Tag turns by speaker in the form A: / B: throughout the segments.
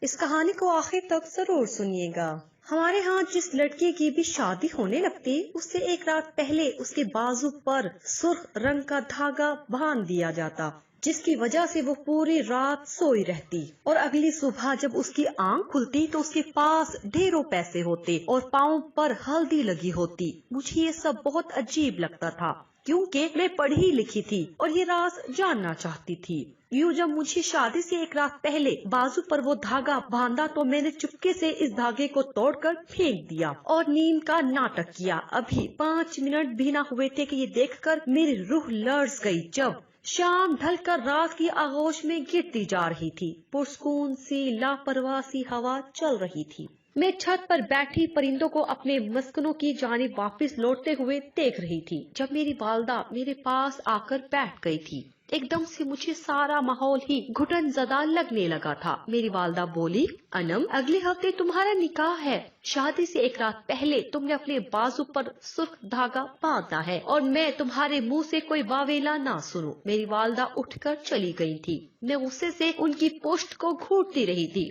A: اس کہانی کو آخر تک ضرور سنیے گا۔ ہمارے ہاں جس لڑکی کی بھی شادی ہونے لگتی، اس سے ایک رات پہلے اس کے بازو پر سرخ رنگ کا دھاگا باندھ دیا جاتا، جس کی وجہ سے وہ پوری رات سوئی رہتی، اور اگلی صبح جب اس کی آنکھ کھلتی تو اس کے پاس ڈھیروں پیسے ہوتے اور پاؤں پر ہلدی لگی ہوتی۔ مجھے یہ سب بہت عجیب لگتا تھا، کیونکہ میں پڑھی لکھی تھی اور یہ راز جاننا چاہتی تھی۔ یوں جب مجھے شادی سے ایک رات پہلے بازو پر وہ دھاگا باندھا تو میں نے چپکے سے اس دھاگے کو توڑ کر پھینک دیا اور نیند کا ناٹک کیا۔ ابھی 5 منٹ بھی نہ ہوئے تھے کہ یہ دیکھ کر میری روح لرز گئی جب شام ڈھل کر رات کی آغوش میں گرتی جا رہی تھی۔ پرسکون سی لاپرواہ سی ہوا چل رہی تھی۔ میں چھت پر بیٹھی پرندوں کو اپنے مسکنوں کی جانب واپس لوٹتے ہوئے دیکھ رہی تھی جب میری والدہ میرے پاس آ کر بیٹھ گئی تھی۔ ایک دم سے مجھے سارا ماحول ہی گھٹن زدہ لگنے لگا تھا۔ میری والدہ بولی، انم اگلے ہفتے تمہارا نکاح ہے، شادی سے ایک رات پہلے تم نے اپنے بازو پر سرخ دھاگا باندھنا ہے اور میں تمہارے منہ سے کوئی واویلا نہ سنوں۔ میری والدہ اٹھ کر چلی گئی تھی۔ میں غصے سے ان کی پشت کو گھونٹتی رہی تھی۔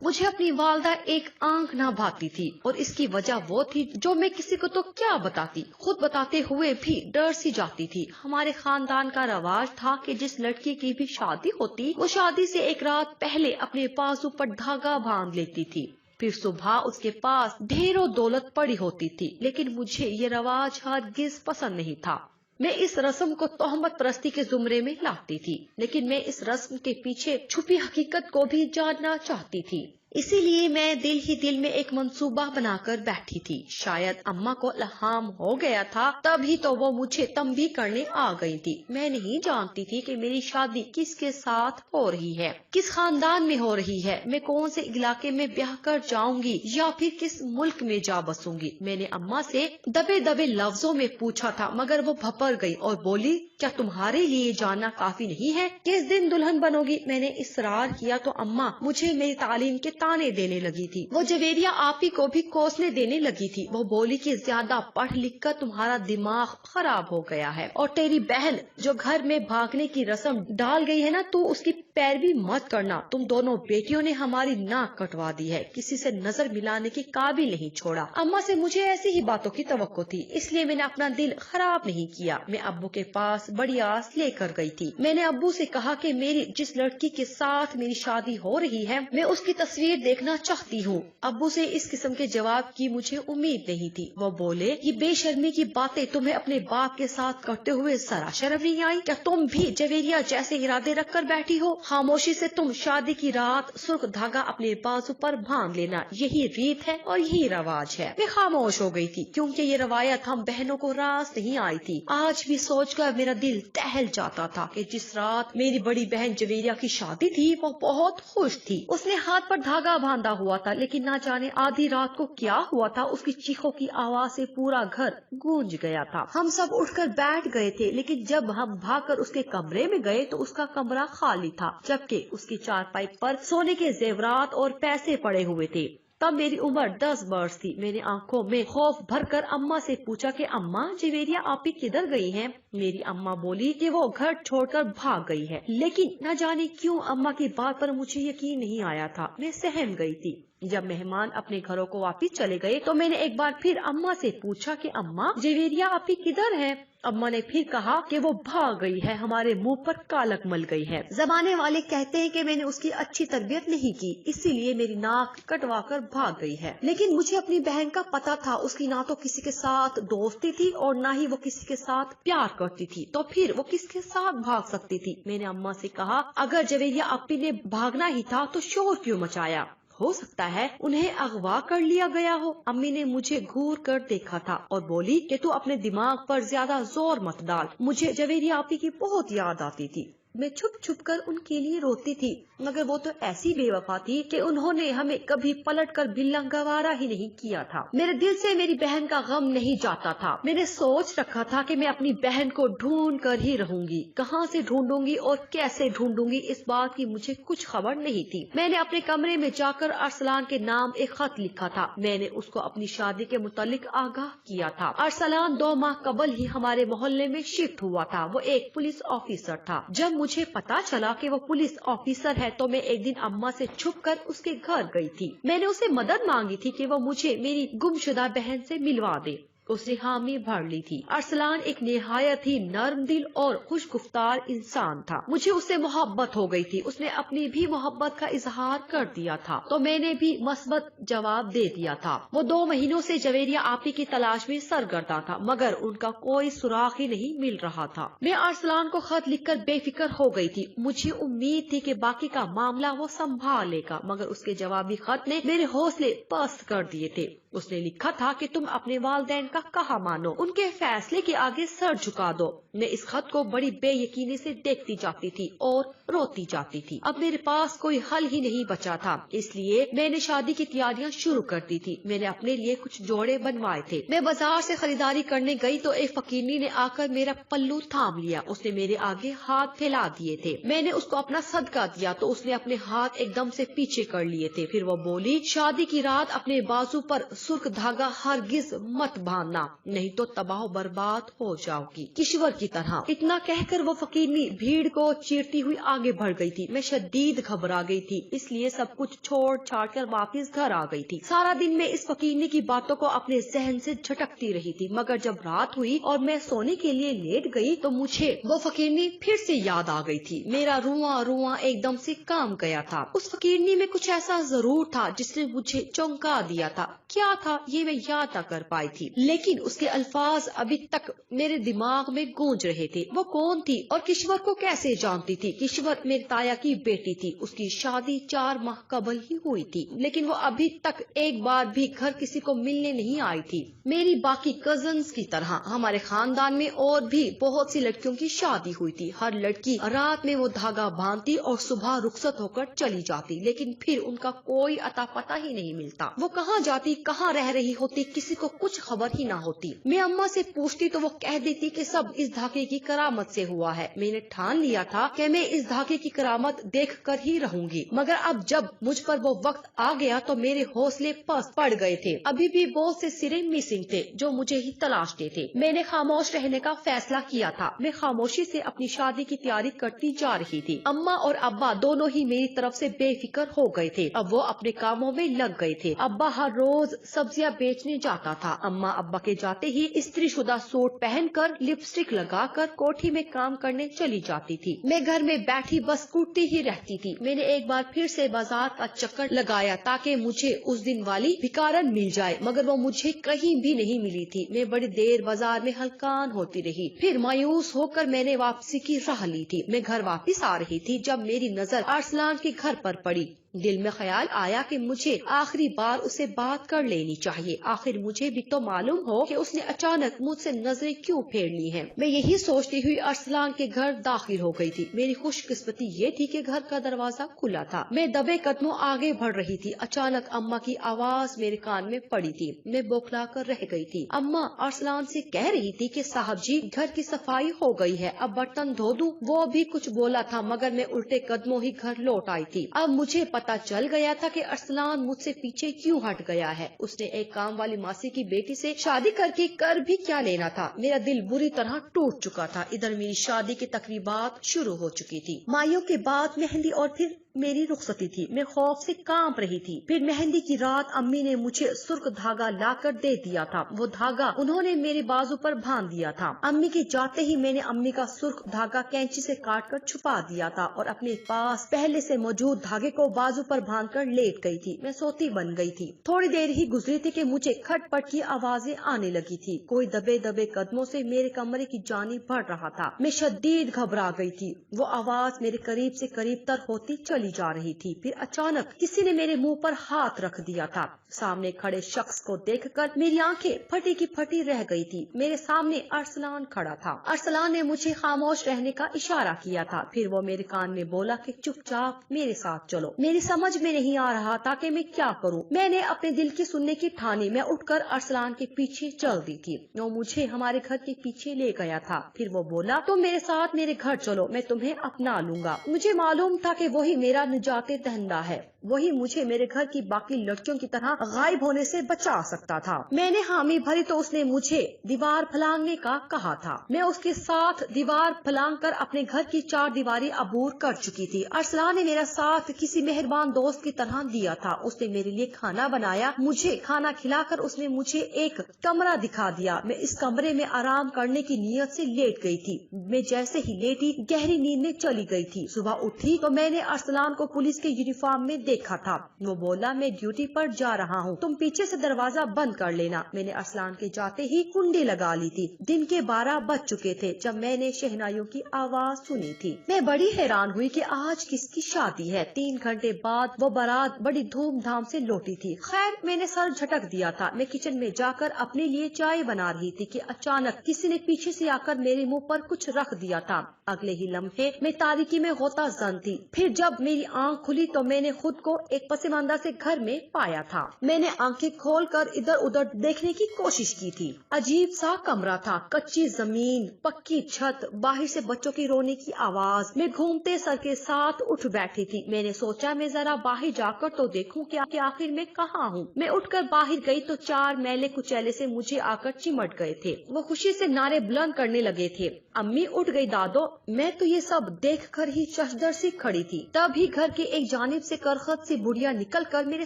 A: مجھے اپنی والدہ ایک آنکھ نہ بھاتی تھی اور اس کی وجہ وہ تھی جو میں کسی کو تو کیا بتاتی، خود بتاتے ہوئے بھی ڈر سی جاتی تھی۔ ہمارے خاندان کا رواج تھا کہ جس لڑکی کی بھی شادی ہوتی وہ شادی سے ایک رات پہلے اپنے بازو پر دھاگا باندھ لیتی تھی، پھر صبح اس کے پاس ڈھیروں دولت پڑی ہوتی تھی، لیکن مجھے یہ رواج ہرگز پسند نہیں تھا۔ میں اس رسم کو تہمت پرستی کے زمرے میں لاتی تھی، لیکن میں اس رسم کے پیچھے چھپی حقیقت کو بھی جاننا چاہتی تھی۔ اسی لیے میں دل ہی دل میں ایک منصوبہ بنا کر بیٹھی تھی۔ شاید اماں کو الہام ہو گیا تھا، تبھی تو وہ مجھے تنبیہ کرنے آ گئی تھی۔ میں نہیں جانتی تھی کہ میری شادی کس کے ساتھ ہو رہی ہے، کس خاندان میں ہو رہی ہے، میں کون سے علاقے میں بیاہ کر جاؤں گی یا پھر کس ملک میں جا بسوں گی۔ میں نے اماں سے دبے دبے لفظوں میں پوچھا تھا، مگر وہ بھپر گئی اور بولی، کیا تمہارے لیے جانا کافی نہیں ہے؟ کس دن دلہن بنو گی؟ میں نے اصرار کیا تو اماں مجھے میری تعلیم کے تانے دینے لگی تھی۔ وہ جویریہ آپی کو بھی کوسنے دینے لگی تھی۔ وہ بولی کہ زیادہ پڑھ لکھ کر تمہارا دماغ خراب ہو گیا ہے، اور تیری بہن جو گھر میں بھاگنے کی رسم ڈال گئی ہے نا، تو اس کی پیروی مت کرنا۔ تم دونوں بیٹیوں نے ہماری ناک کٹوا دی ہے، کسی سے نظر ملانے کے قابل نہیں چھوڑا۔ اماں سے مجھے ایسی ہی باتوں کی توقع تھی، اس لیے میں نے اپنا دل خراب نہیں کیا۔ میں ابو کے پاس بڑی آس لے کر گئی تھی۔ میں نے ابو سے کہا کہ میری جس لڑکی کے ساتھ میری شادی ہو رہی ہے میں اس کی تصویر دیکھنا چاہتی ہوں۔ ابو سے اس قسم کے جواب کی مجھے امید نہیں تھی۔ وہ بولے، یہ بے شرمی کی باتیں تمہیں اپنے باپ کے ساتھ کرتے ہوئے ذرا شرم نہیں آئی؟ کیا تم بھی جویریہ جیسے ارادے رکھ کر بیٹھی ہو؟ خاموشی سے تم شادی کی رات سرخ دھاگا اپنے بازو پر باندھ لینا، یہی ریت ہے اور یہی رواج ہے۔ میں خاموش ہو گئی تھی کیونکہ یہ روایت ہم بہنوں کو راس نہیں آئی تھی۔ آج بھی سوچ کر میرا دل دہل جاتا تھا کہ جس رات میری بڑی بہن جویریہ کی شادی تھی وہ بہت خوش تھی۔ اس نے ہاتھ پر دھاگا باندھا ہوا تھا، لیکن نہ جانے آدھی رات کو کیا ہوا تھا، اس کی چیخوں کی آواز سے پورا گھر گونج گیا تھا۔ ہم سب اٹھ کر بیٹھ گئے تھے، لیکن جب ہم بھاگ کر اس کے کمرے میں گئے تو اس کا کمرہ خالی تھا، جبکہ اس کی چارپائی پر سونے کے زیورات اور پیسے پڑے ہوئے تھے۔ تب میری عمر 10 برس تھی۔ میں نے آنکھوں میں خوف بھر کر اماں سے پوچھا کہ اماں جویریہ آپی کدھر گئی ہیں؟ میری اماں بولی کہ وہ گھر چھوڑ کر بھاگ گئی ہے، لیکن نہ جانے کیوں اماں کی بات پر مجھے یقین نہیں آیا تھا۔ میں سہم گئی تھی۔ جب مہمان اپنے گھروں کو واپس چلے گئے تو میں نے ایک بار پھر اماں سے پوچھا کہ اماں جویریہ آپی کدھر ہے؟ اماں نے پھر کہا کہ وہ بھاگ گئی ہے، ہمارے منہ پر کالک مل گئی ہے۔ زمانے والے کہتے ہیں کہ میں نے اس کی اچھی تربیت نہیں کی، اسی لیے میری ناک کٹوا کر بھاگ گئی ہے۔ لیکن مجھے اپنی بہن کا پتا تھا، اس کی نہ تو کسی کے ساتھ دوستی تھی اور نہ ہی وہ کسی کے ساتھ پیار کرتی تھی، تو پھر وہ کس کے ساتھ بھاگ سکتی تھی؟ میں نے اماں سے کہا، اگر جویریہ آپی نے بھاگنا ہی تھا تو شور کیوں مچایا؟ ہو سکتا ہے انہیں اغوا کر لیا گیا ہو۔ امی نے مجھے گھور کر دیکھا تھا اور بولی کہ تو اپنے دماغ پر زیادہ زور مت ڈال، مجھے جویریہ آپی کی بہت یاد آتی تھی۔ میں چھپ چھپ کر ان کے لیے روتی تھی، مگر وہ تو ایسی بے وفا تھی کہ انہوں نے ہمیں کبھی پلٹ کر بلا گوارا ہی نہیں کیا تھا۔ میرے دل سے میری بہن کا غم نہیں جاتا تھا۔ میں نے سوچ رکھا تھا کہ میں اپنی بہن کو ڈھونڈ کر ہی رہوں گی، کہاں سے ڈھونڈوں گی اور کیسے ڈھونڈوں گی اس بات کی مجھے کچھ خبر نہیں تھی۔ میں نے اپنے کمرے میں جا کر ارسلان کے نام ایک خط لکھا تھا۔ میں نے اس کو اپنی شادی کے متعلق آگاہ کیا تھا۔ ارسلان 2 ماہ قبل ہی ہمارے محلے میں شفٹ ہوا تھا۔ وہ ایک پولیس آفیسر تھا۔ جب مجھے پتا چلا کہ وہ پولیس آفیسر ہے تو میں ایک دن اماں سے چھپ کر اس کے گھر گئی تھی۔ میں نے اسے مدد مانگی تھی کہ وہ مجھے میری گمشدہ بہن سے ملوا دے۔ اس نے حامی بھر لی تھی۔ ارسلان ایک نہایت ہی نرم دل اور خوش گفتار انسان تھا۔ مجھے اس سے محبت ہو گئی تھی۔ اس نے اپنی بھی محبت کا اظہار کر دیا تھا تو میں نے بھی مثبت جواب دے دیا تھا۔ وہ 2 مہینوں سے جویریہ آپی کی تلاش میں سرگرداں تھا مگر ان کا کوئی سراغ ہی نہیں مل رہا تھا۔ میں ارسلان کو خط لکھ کر بے فکر ہو گئی تھی۔ مجھے امید تھی کہ باقی کا معاملہ وہ سنبھال لے گا مگر اس کے جوابی خط نے میرے حوصلے پست کر دیے تھے۔ اس نے لکھا تھا کہ تم اپنے والدین کا کہا مانو، ان کے فیصلے کے آگے سر جھکا دو۔ میں اس خط کو بڑی بے یقینی سے دیکھتی جاتی تھی اور روتی جاتی تھی۔ اب میرے پاس کوئی حل ہی نہیں بچا تھا، اس لیے میں نے شادی کی تیاریاں شروع کر دی تھی۔ میں نے اپنے لیے کچھ جوڑے بنوائے تھے۔ میں بازار سے خریداری کرنے گئی تو ایک فقیرنی نے آ کر میرا پلو تھام لیا۔ اس نے میرے آگے ہاتھ پھیلا دیے تھے۔ میں نے اس کو اپنا صدقہ دیا تو اس نے اپنے ہاتھ ایک دم سے پیچھے کر لیے تھے۔ پھر وہ بولی، شادی کی رات اپنے بازو پر سرخ دھاگا ہرگز مت باندھنا، نہیں تو تباہ و برباد ہو جاؤ گی، کشور کی طرح۔ اتنا کہہ کر وہ فقیرنی بھیڑ کو چیرتی ہوئی آگے بڑھ گئی تھی۔ میں شدید گھبرا گئی تھی، اس لیے سب کچھ چھوڑ چھاڑ کر واپس گھر آ گئی تھی۔ سارا دن میں اس فقیرنی کی باتوں کو اپنے ذہن سے جھٹکتی رہی تھی مگر جب رات ہوئی اور میں سونے کے لیے لیٹ گئی تو مجھے وہ فقیرنی پھر سے یاد آ گئی تھی۔ میرا رواں رواں ایک دم سے کام گیا تھا۔ اس فقیرنی میں کچھ ایسا ضرور تھا جس نے مجھے چونکا دیا تھا۔ کیا تھا یہ میں یاد نہ کر پائی تھی لیکن اس کے الفاظ ابھی تک میرے دماغ میں گونج رہے تھے۔ وہ کون تھی اور کشور کو کیسے جانتی تھی؟ کشور میری تایا کی بیٹی تھی۔ اس کی شادی 4 ماہ قبل ہی ہوئی تھی لیکن وہ ابھی تک ایک بار بھی گھر کسی کو ملنے نہیں آئی تھی۔ میری باقی کزنز کی طرح ہمارے خاندان میں اور بھی بہت سی لڑکیوں کی شادی ہوئی تھی۔ ہر لڑکی رات میں وہ دھاگا باندھتی اور صبح رخصت ہو کر چلی جاتی لیکن پھر ان کا کوئی اتا پتہ ہی نہیں ملتا۔ وہ کہاں جاتی، کہاں رہ رہی ہوتی، کسی کو کچھ خبر ہی نہ ہوتی۔ میں اماں سے پوچھتی تو وہ کہہ دیتی کہ سب اس دھاگے کی کرامت سے ہوا ہے۔ میں نے ٹھان لیا تھا کہ میں اس دھاگے کی کرامت دیکھ کر ہی رہوں گی مگر اب جب مجھ پر وہ وقت آ گیا تو میرے حوصلے پست پڑ گئے تھے۔ ابھی بھی بہت سے سرے مسنگ تھے جو مجھے ہی تلاشتے تھے۔ میں نے خاموش رہنے کا فیصلہ کیا تھا۔ میں خاموشی سے اپنی شادی کی تیاری کرتی جا رہی تھی۔ اماں اور ابا دونوں ہی میری طرف سے بے فکر ہو گئے تھے۔ اب وہ اپنے کاموں میں لگ گئے تھے۔ ابا ہر روز سبزیاں بیچنے جاتا تھا۔ اماں ابا کے جاتے ہی استری شدہ سوٹ پہن کر لپسٹک لگا کر کوٹھی میں کام کرنے چلی جاتی تھی۔ میں گھر میں بیٹھی بس کوٹتی ہی رہتی تھی۔ میں نے ایک بار پھر سے بازار کا چکر لگایا تاکہ مجھے اس دن والی بھکارن مل جائے مگر وہ مجھے کہیں بھی نہیں ملی تھی۔ میں بڑی دیر بازار میں ہلکان ہوتی رہی، پھر مایوس ہو کر میں نے واپسی کی راہ لی تھی۔ میں گھر واپس آ رہی تھی جب میری نظر ارسلان کے گھر پر پڑی۔ دل میں خیال آیا کہ مجھے آخری بار اسے بات کر لینی چاہیے، آخر مجھے بھی تو معلوم ہو کہ اس نے اچانک مجھ سے نظریں کیوں پھیر لی ہیں۔ میں یہی سوچتی ہوئی ارسلان کے گھر داخل ہو گئی تھی۔ میری خوش قسمتی یہ تھی کہ گھر کا دروازہ کھلا تھا۔ میں دبے قدموں آگے بڑھ رہی تھی، اچانک اماں کی آواز میرے کان میں پڑی تھی۔ میں بوکھلا کر رہ گئی تھی۔ اماں ارسلان سے کہہ رہی تھی کہ صاحب جی گھر کی صفائی ہو گئی ہے، اب برتن دھو دوں؟ وہ بھی کچھ بولا تھا مگر میں الٹے قدموں ہی گھر لوٹ آئی تھی۔ اب مجھے پتہ چل گیا تھا کہ ارسلان مجھ سے پیچھے کیوں ہٹ گیا ہے۔ اس نے ایک کام والی ماسی کی بیٹی سے شادی کر کے کر بھی کیا لینا تھا۔ میرا دل بری طرح ٹوٹ چکا تھا۔ ادھر میری شادی کی تقریبات شروع ہو چکی تھی۔ مائیوں کے بعد مہندی اور پھر میری رخصتی تھی۔ میں خوف سے کانپ رہی تھی۔ پھر مہندی کی رات امی نے مجھے سرخ دھاگا لا کر دے دیا تھا۔ وہ دھاگا انہوں نے میرے بازو پر باندھ دیا تھا۔ امی کے جاتے ہی میں نے امی کا سرخ دھاگا کینچی سے کاٹ کر چھپا دیا تھا اور اپنے پاس پہلے سے موجود دھاگے کو بازو پر باندھ کر لیٹ گئی تھی۔ میں سوتی بن گئی تھی۔ تھوڑی دیر ہی گزری تھی کہ مجھے کھٹ پٹ کی آوازیں آنے لگی تھی۔ کوئی دبے دبے قدموں سے میرے کمرے کی جانب بڑھ رہا تھا۔ میں شدید گھبرا گئی تھی۔ وہ آواز میرے قریب سے قریب تر ہوتی چلی جا رہی تھی۔ پھر اچانک کسی نے میرے منہ پر ہاتھ رکھ دیا تھا۔ سامنے کھڑے شخص کو دیکھ کر میری آنکھیں پھٹی کی پھٹی رہ گئی تھی۔ میرے سامنے ارسلان کھڑا تھا۔ ارسلان نے مجھے خاموش رہنے کا اشارہ کیا تھا، پھر وہ میرے کان میں بولا کہ چپ چاپ میرے ساتھ چلو۔ میری سمجھ میں نہیں آ رہا تھا کہ میں کیا کروں۔ میں نے اپنے دل کی سننے کی ٹھانی۔ میں اٹھ کر ارسلان کے پیچھے چل دی تھی۔ وہ مجھے ہمارے گھر کے پیچھے لے گیا تھا۔ پھر وہ بولا تم میرے ساتھ میرے گھر چلو، میں تمہیں اپنا لوں گا۔ مجھے معلوم تھا کہ وہی میرا میرا نجات دہندہ ہے، وہی مجھے میرے گھر کی باقی لڑکیوں کی طرح غائب ہونے سے بچا سکتا تھا۔ میں نے حامی بھری تو اس نے مجھے دیوار پھلانگنے کا کہا تھا۔ میں اس کے ساتھ دیوار پھلانگ کر اپنے گھر کی 4 دیواری عبور کر چکی تھی۔ ارسلان نے میرا ساتھ کسی مہربان دوست کی طرح دیا تھا۔ اس نے میرے لیے کھانا بنایا، مجھے کھانا کھلا کر اس نے مجھے ایک کمرہ دکھا دیا۔ میں اس کمرے میں آرام کرنے کی نیت سے لیٹ گئی تھی۔ میں جیسے ہی لیٹی گہری نیند میں چلی گئی تھی۔ صبح اٹھی تو میں نے ارسلان کو پولیس کے یونیفارم میں دیکھا تھا۔ وہ بولا، میں ڈیوٹی پر جا رہا ہوں، تم پیچھے سے دروازہ بند کر لینا۔ میں نے ارسلان کے جاتے ہی کنڈی لگا لی تھی۔ دن کے 12 بج چکے تھے جب میں نے شہنائیوں کی آواز سنی تھی۔ میں بڑی حیران ہوئی کہ آج کس کی شادی ہے۔ 3 گھنٹے بعد وہ بارات بڑی دھوم دھام سے لوٹی تھی۔ خیر، میں نے سر جھٹک دیا تھا۔ میں کچن میں جا کر اپنے لیے چائے بنا رہی تھی کہ اچانک کسی نے پیچھے سے آ کر میرے منہ پر کچھ رکھ دیا تھا۔ اگلے ہی لمحے میں تاریکی میں غوطہ زن تھی۔ پھر جب میری آنکھ کھلی تو میں نے خود کو ایک پسماندہ سے گھر میں پایا تھا۔ میں نے آنکھیں کھول کر ادھر ادھر دیکھنے کی کوشش کی تھی۔ عجیب سا کمرہ تھا، کچی زمین، پکی چھت، باہر سے بچوں کی رونے کی آواز۔ میں گھومتے سر کے ساتھ اٹھ بیٹھی تھی۔ میں نے سوچا میں ذرا باہر جا کر تو دیکھوں کہ آخر میں کہاں ہوں۔ میں اٹھ کر باہر گئی تو 4 میلے کچیلے سے مجھے آ کر چمٹ گئے تھے۔ وہ خوشی سے نعرے بلند کرنے لگے تھے، امی اٹھ گئی دادو۔ میں تو یہ سب دیکھ کر ہی چشدر سی کھڑی تھی۔ تب ہی گھر کے ایک جانب سے کرخت سی بڑھیا نکل کر میرے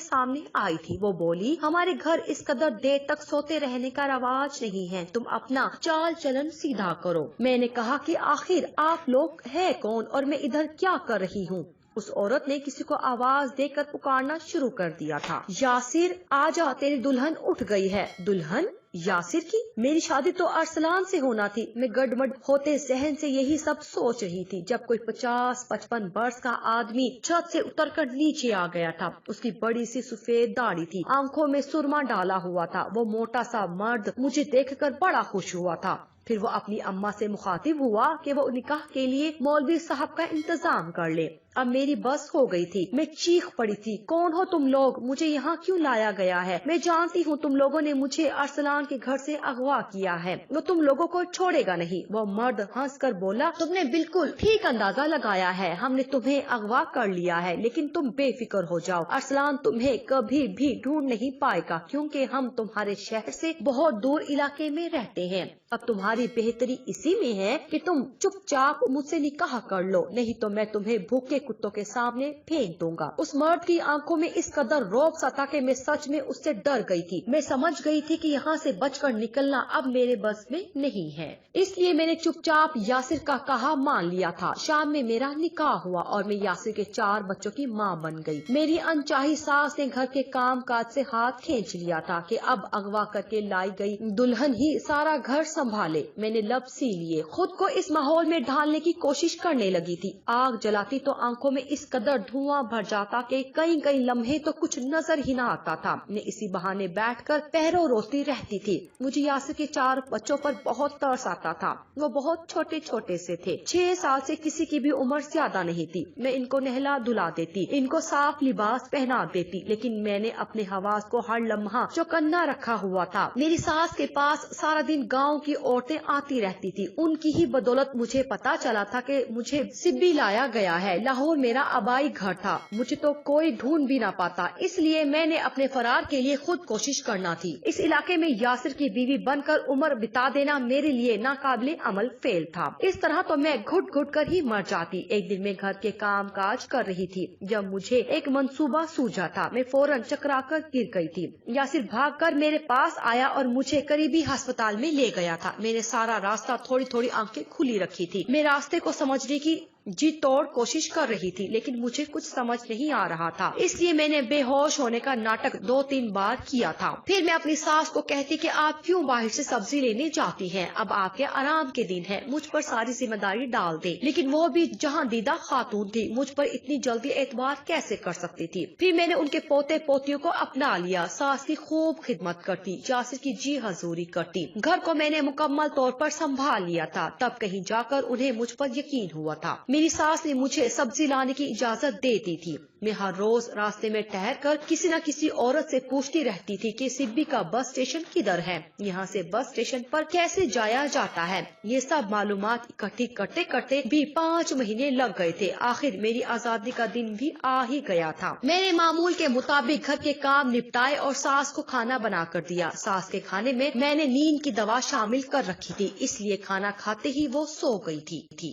A: سامنے آئی تھی۔ وہ بولی، ہمارے گھر اس قدر دیر تک سوتے رہنے کا رواج نہیں ہے، تم اپنا چال چلن سیدھا کرو۔ میں نے کہا کہ آخر آپ لوگ ہے کون اور میں ادھر کیا کر رہی ہوں؟ اس عورت نے کسی کو آواز دے کر پکارنا شروع کر دیا تھا، یاسر آجا، تیری دلہن اٹھ گئی ہے۔ دلہن؟ یاسر کی؟ میری شادی تو ارسلان سے ہونا تھی۔ میں گڑبڑ ہوتے ذہن سے یہی سب سوچ رہی تھی جب کوئی 50-55 برس کا آدمی چھت سے اتر کر نیچے آ گیا تھا۔ اس کی بڑی سی سفید داڑھی تھی، آنکھوں میں سرما ڈالا ہوا تھا۔ وہ موٹا سا مرد مجھے دیکھ کر بڑا خوش ہوا تھا۔ پھر وہ اپنی اماں سے مخاطب ہوا کہ وہ نکاح کے لیے مولوی صاحب کا انتظام کر لے۔ اب میری بس ہو گئی تھی۔ میں چیخ پڑی تھی، کون ہو تم لوگ؟ مجھے یہاں کیوں لایا گیا ہے؟ میں جانتی ہوں تم لوگوں نے مجھے ارسلان کے گھر سے اغوا کیا ہے، وہ تم لوگوں کو چھوڑے گا نہیں۔ وہ مرد ہنس کر بولا، تم نے بالکل ٹھیک اندازہ لگایا ہے، ہم نے تمہیں اغوا کر لیا ہے، لیکن تم بے فکر ہو جاؤ، ارسلان تمہیں کبھی بھی ڈھونڈ نہیں پائے گا، کیونکہ ہم تمہارے شہر سے بہت دور علاقے میں رہتے ہیں۔ اب تمہاری بہتری اسی میں ہے کہ تم چپ چاپ مجھ سے نکاح کر لو، نہیں تو میں تمہیں بھوکے کتوں کے سامنے پھینک دوں گا۔ اس مرد کی آنکھوں میں اس قدر رعب سا تھا کہ میں سچ میں اس سے ڈر گئی تھی۔ میں سمجھ گئی تھی کہ یہاں سے بچ کر نکلنا اب میرے بس میں نہیں ہے، اس لیے میں نے چپ چاپ یاسر کا کہا مان لیا تھا۔ شام میں میرا نکاح ہوا اور میں یاسر کے 4 بچوں کی ماں بن گئی۔ میری انچاہی ساس نے گھر کے کام کاج سے ہاتھ کھینچ لیا تھا کہ اب اغوا کر کے لائی گئی دلہن ہی سارا گھر سنبھالے۔ میں نے لب سی لیے، خود کو اس ماحول میں ڈھالنے کی کوشش کرنے لگی تھی۔ آگ جلاتی تو آنکھوں میں اس قدر دھواں بھر جاتا کہ کئی لمحے تو کچھ نظر ہی نہ آتا تھا۔ میں اسی بہانے بیٹھ کر پہرو روتی رہتی تھی۔ مجھے یاسر کے 4 بچوں پر بہت ترس آتا تھا۔ وہ بہت چھوٹے چھوٹے سے تھے، 6 سال سے کسی کی بھی عمر زیادہ نہیں تھی۔ میں ان کو نہلا دھلا دیتی، ان کو صاف لباس پہنا دیتی، لیکن میں نے اپنے حواس کو ہر لمحہ چوکنا رکھا ہوا تھا۔ میری ساس کے پاس سارا دن گاؤں کی عورتیں آتی رہتی تھی، ان کی ہی بدولت مجھے پتا چلا تھا کہ مجھے سبی لایا گیا ہے۔ لاہور میرا آبائی گھر تھا، مجھے تو کوئی ڈھونڈ بھی نہ پاتا، اس لیے میں نے اپنے فرار کے لیے خود کوشش کرنا تھی۔ اس علاقے میں یاسر کی بیوی بن کر عمر بتا دینا میرے لیے ناقابل عمل فعل تھا۔ اس طرح تو میں گھٹ گھٹ کر ہی مر جاتی۔ ایک دن میں گھر کے کام کاج کر رہی تھی جب مجھے ایک منصوبہ سوجا تھا۔ میں فوراً چکرا کر گر گئی تھی۔ یاسر بھاگ کر میرے پاس آیا اور مجھے قریبی ہسپتال میں لے گیا تھا۔ میں نے سارا راستہ تھوڑی تھوڑی آنکھیں کھلی رکھی تھی۔ میں راستے کو سمجھنے کی جی توڑ کوشش کر رہی تھی، لیکن مجھے کچھ سمجھ نہیں آ رہا تھا، اس لیے میں نے بے ہوش ہونے کا ناٹک 2-3 بار کیا تھا۔ پھر میں اپنی ساس کو کہتی کہ آپ کیوں باہر سے سبزی لینے جاتی ہیں، اب آپ کے آرام کے دن ہے، مجھ پر ساری ذمہ داری ڈال دے، لیکن وہ بھی جہاں دیدہ خاتون تھی، مجھ پر اتنی جلدی اعتبار کیسے کر سکتی تھی۔ پھر میں نے ان کے پوتے پوتیوں کو اپنا لیا، ساس کی خوب خدمت کرتی، یاسر کی جی حضوری کرتی، گھر کو میں نے مکمل طور پر سنبھال لیا تھا۔ تب کہیں جا کر انہیں مجھ پر یقین ہوا تھا۔ میری ساس نے مجھے سبزی لانے کی اجازت دے دی تھی۔ میں ہر روز راستے میں ٹھہر کر کسی نہ کسی عورت سے پوچھتی رہتی تھی کہ سبی کا بس اسٹیشن کدھر ہے، یہاں سے بس اسٹیشن پر کیسے جایا جاتا ہے۔ یہ سب معلومات اکٹھی کرتے کرتے بھی 5 مہینے لگ گئے تھے۔ آخر میری آزادی کا دن بھی آ ہی گیا تھا۔ میں نے معمول کے مطابق گھر کے کام نپٹائے اور ساس کو کھانا بنا کر دیا۔ ساس کے کھانے میں نے نیند کی دوا شامل کر رکھی تھی، اس لیے کھانا کھاتے ہی وہ سو گئی تھی۔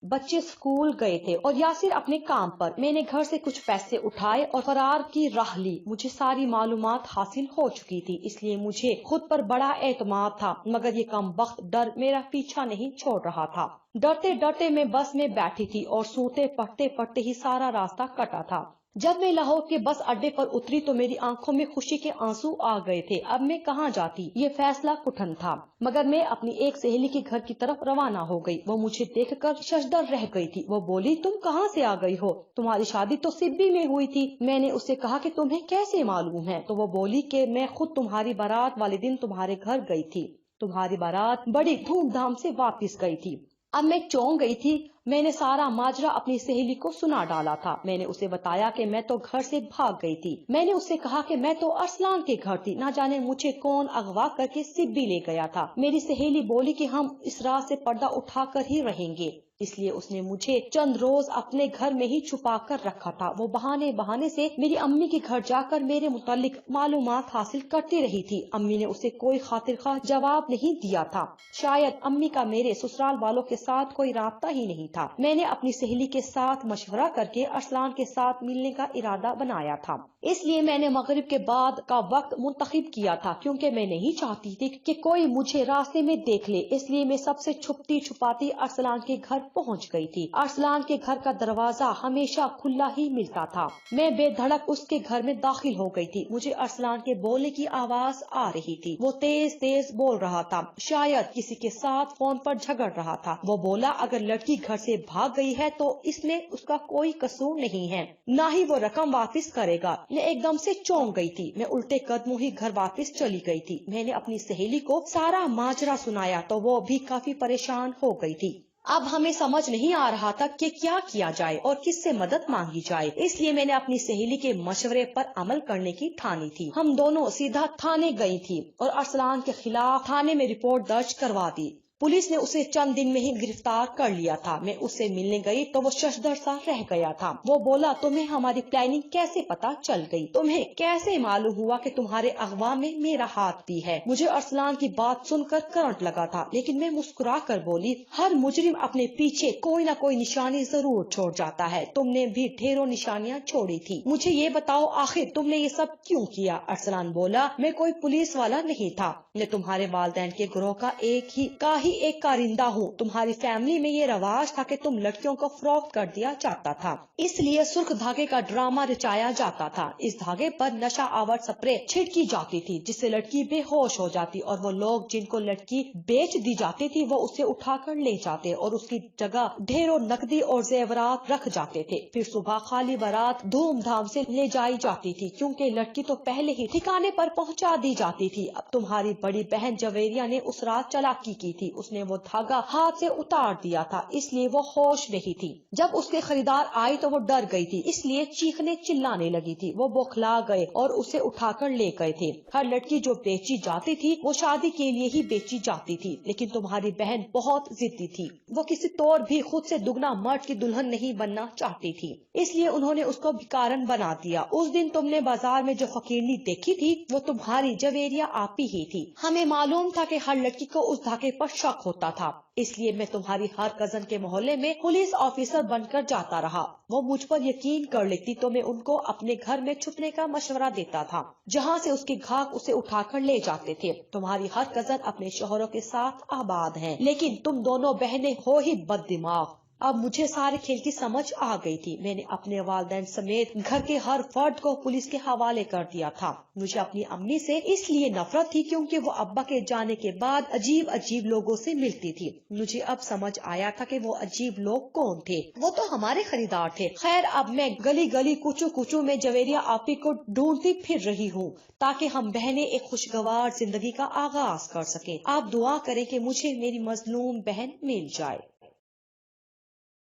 A: بچے سکول گئے تھے اور یاسر اپنے کام پر۔ میں نے گھر سے کچھ پیسے اٹھائے اور فرار کی راہ لی۔ مجھے ساری معلومات حاصل ہو چکی تھی، اس لیے مجھے خود پر بڑا اعتماد تھا، مگر یہ کم بخت ڈر میرا پیچھا نہیں چھوڑ رہا تھا۔ ڈرتے ڈرتے میں بس میں بیٹھی تھی اور سوتے پڑھتے پڑھتے ہی سارا راستہ کٹا تھا۔ جب میں لاہور کے بس اڈے پر اتری تو میری آنکھوں میں خوشی کے آنسو آ گئے تھے۔ اب میں کہاں جاتی، یہ فیصلہ کٹھن تھا، مگر میں اپنی ایک سہیلی کے گھر کی طرف روانہ ہو گئی۔ وہ مجھے دیکھ کر ششدر رہ گئی تھی۔ وہ بولی، تم کہاں سے آ گئی ہو؟ تمہاری شادی تو سبی میں ہوئی تھی۔ میں نے اسے کہا کہ تمہیں کیسے معلوم ہے؟ تو وہ بولی کہ میں خود تمہاری بارات والے دن تمہارے گھر گئی تھی۔ تمہاری بارات بڑی دھوم دھام سے واپس گئی تھی۔ اب میں چونک گئی تھی۔ میں نے سارا ماجرا اپنی سہیلی کو سنا ڈالا تھا۔ میں نے اسے بتایا کہ میں تو گھر سے بھاگ گئی تھی۔ میں نے اسے کہا کہ میں تو ارسلان کے گھر تھی، نہ جانے مجھے کون اغوا کر کے سبی لے گیا تھا۔ میری سہیلی بولی کہ ہم اس رات سے پردہ اٹھا کر ہی رہیں گے، اس لیے اس نے مجھے چند روز اپنے گھر میں ہی چھپا کر رکھا تھا۔ وہ بہانے سے میری امی کے گھر جا کر میرے متعلق معلومات حاصل کرتی رہی تھی۔ امی نے اسے کوئی خاطر خواہ جواب نہیں دیا تھا۔ شاید امی کا میرے سسرال والوں کے ساتھ کوئی رابطہ ہی نہیں تھا۔ میں نے اپنی سہیلی کے ساتھ مشورہ کر کے ارسلان کے ساتھ ملنے کا ارادہ بنایا تھا، اس لیے میں نے مغرب کے بعد کا وقت منتخب کیا تھا، کیونکہ میں نہیں چاہتی تھی کہ کوئی مجھے راستے میں دیکھ لے۔ اس لیے میں سب سے چھپتی چھپاتی ارسلان کے گھر پہنچ گئی تھی۔ ارسلان کے گھر کا دروازہ ہمیشہ کھلا ہی ملتا تھا۔ میں بے دھڑک اس کے گھر میں داخل ہو گئی تھی۔ مجھے ارسلان کے بولنے کی آواز آ رہی تھی۔ وہ تیز تیز بول رہا تھا، شاید کسی کے ساتھ فون پر جھگڑ رہا تھا۔ وہ بولا، اگر لڑکی گھر سے بھاگ گئی ہے تو اس میں اس کا کوئی قصور نہیں ہے، نہ ہی وہ رقم واپس کرے گا۔ میں ایک دم سے چونک گئی تھی۔ میں الٹے قدموں ہی گھر واپس چلی گئی تھی۔ میں نے اپنی سہیلی کو سارا ماجرا سنایا تو وہ بھی کافی پریشان ہو گئی تھی۔ اب ہمیں سمجھ نہیں آ رہا تھا کہ کیا کیا جائے اور کس سے مدد مانگی جائے، اس لیے میں نے اپنی سہیلی کے مشورے پر عمل کرنے کی ٹھانی تھی۔ ہم دونوں سیدھا تھانے گئی تھی اور ارسلان کے خلاف تھانے میں رپورٹ درج کروا دی۔ پولیس نے اسے چند دن میں ہی گرفتار کر لیا تھا۔ میں اس سے ملنے گئی تو وہ ششدر سا رہ گیا تھا۔ وہ بولا، تمہیں ہماری پلاننگ کیسے پتا چل گئی؟ تمہیں کیسے معلوم ہوا کہ تمہارے اغوا میں میرا ہاتھ بھی ہے؟ مجھے ارسلان کی بات سن کر کرنٹ لگا تھا، لیکن میں مسکرا کر بولی، ہر مجرم اپنے پیچھے کوئی نہ کوئی نشانی ضرور چھوڑ جاتا ہے، تم نے بھی ڈھیروں نشانیاں چھوڑی تھی۔ مجھے یہ بتاؤ، آخر تم نے یہ سب کیوں کیا؟ ارسلان بولا، میں کوئی پولیس والا نہیں تھا، میں تمہارے والدین کے گروہ کا ایک کارندہ ہوں۔ تمہاری فیملی میں یہ رواج تھا کہ تم لڑکیوں کو فروخت کر دیا جاتا تھا، اس لیے سرخ دھاگے کا ڈرامہ رچایا جاتا تھا۔ اس دھاگے پر نشہ آور سپرے چھڑکی جاتی تھی جس سے لڑکی بے ہوش ہو جاتی، اور وہ لوگ جن کو لڑکی بیچ دی جاتی تھی وہ اسے اٹھا کر لے جاتے اور اس کی جگہ ڈھیروں نقدی اور زیورات رکھ جاتے تھے۔ پھر صبح خالی بارات دھوم دھام سے لے جائی جاتی تھی، کیونکہ لڑکی تو پہلے ہی ٹھکانے پر پہنچا دی جاتی تھی۔ اب تمہاری بڑی بہن جویریہ نے اس رات چالاکی کی تھی، اس نے وہ دھاگا ہاتھ سے اتار دیا تھا، اس لیے وہ ہوش نہیں تھی۔ جب اس کے خریدار آئی تو وہ ڈر گئی تھی، اس لیے چیخنے چلانے لگی تھی۔ وہ بوکھلا گئے اور اسے اٹھا کر لے گئے تھے۔ ہر لڑکی جو بیچی جاتی تھی وہ شادی کے لیے ہی بیچی جاتی تھی، لیکن تمہاری بہن بہت ضدی تھی، وہ کسی طور بھی خود سے دگنا مرد کی دلہن نہیں بننا چاہتی تھی، اس لیے انہوں نے اس کو بھکارن بنا دیا۔ اس دن تم نے بازار میں جو فقیرنی دیکھی تھی وہ تمہاری جویریہ آپی ہی تھی۔ ہمیں معلوم تھا کہ ہر لڑکی کو اس دھاگے پر شک ہوتا تھا، اس لیے میں تمہاری ہر کزن کے محلے میں پولیس آفیسر بن کر جاتا رہا۔ وہ مجھ پر یقین کر لیتی تو میں ان کو اپنے گھر میں چھپنے کا مشورہ دیتا تھا، جہاں سے اس کے گھاک اسے اٹھا کر لے جاتے تھے۔ تمہاری ہر کزن اپنے شوہروں کے ساتھ آباد ہیں، لیکن تم دونوں بہنیں ہو ہی بد دماغ۔ اب مجھے سارے کھیل کی سمجھ آ گئی تھی۔ میں نے اپنے والدین سمیت گھر کے ہر فرد کو پولیس کے حوالے کر دیا تھا۔ مجھے اپنی امی سے اس لیے نفرت تھی کیونکہ وہ ابا کے جانے کے بعد عجیب لوگوں سے ملتی تھی۔ مجھے اب سمجھ آیا تھا کہ وہ عجیب لوگ کون تھے، وہ تو ہمارے خریدار تھے۔ خیر، اب میں گلی کوچوں میں جویریہ آپی کو ڈھونڈتی پھر رہی ہوں تاکہ ہم بہنیں ایک خوشگوار زندگی کا آغاز کر سکیں۔ آپ دعا کریں کہ مجھے میری مظلوم بہن مل جائے۔